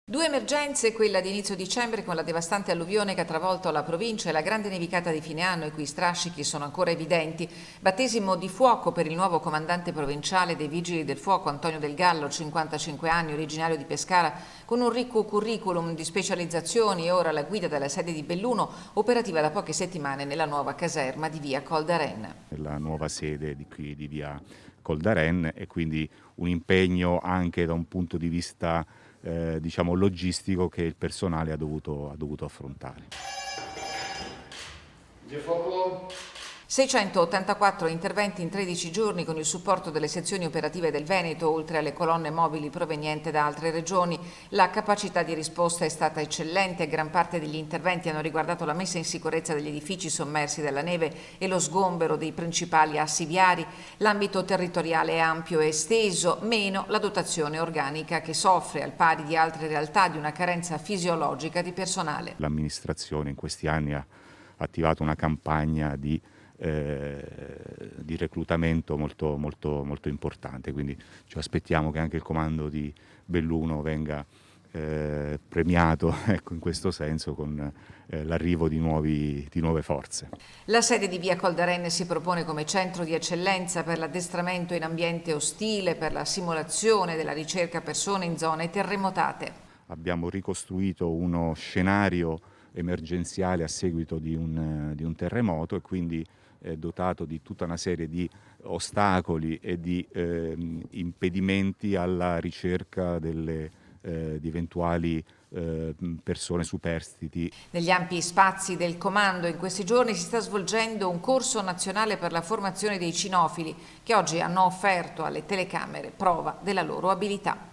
Due emergenze, quella di inizio dicembre con la devastante alluvione che ha travolto la provincia e la grande nevicata di fine anno, i cui strascichi sono ancora evidenti. Battesimo di fuoco per il nuovo comandante provinciale dei Vigili del Fuoco, Antonio Del Gallo, 55 anni, originario di Pescara, con un ricco curriculum di specializzazioni e ora alla guida della sede di Belluno, operativa da poche settimane nella nuova caserma di via Col d'Aren. La nuova sede di qui di via Col d'Aren e quindi un impegno anche da un punto di vista logistico che il personale ha dovuto affrontare. 684 interventi in 13 giorni con il supporto delle sezioni operative del Veneto, oltre alle colonne mobili provenienti da altre regioni. La capacità di risposta è stata eccellente, gran parte degli interventi hanno riguardato la messa in sicurezza degli edifici sommersi dalla neve e lo sgombero dei principali assi viari. L'ambito territoriale è ampio e esteso, meno la dotazione organica che soffre, al pari di altre realtà, di una carenza fisiologica di personale. L'amministrazione in questi anni ha attivato una campagna di reclutamento molto importante, quindi ci aspettiamo che anche il comando di Belluno venga premiato in questo senso con l'arrivo di nuove forze. La sede di via Col d'Aren si propone come centro di eccellenza per l'addestramento in ambiente ostile, per la simulazione della ricerca persone in zone terremotate. Abbiamo ricostruito uno scenario emergenziale a seguito di un terremoto e quindi dotato di tutta una serie di ostacoli e di impedimenti alla ricerca di eventuali persone superstiti. Negli ampi spazi del comando in questi giorni si sta svolgendo un corso nazionale per la formazione dei cinofili che oggi hanno offerto alle telecamere prova della loro abilità.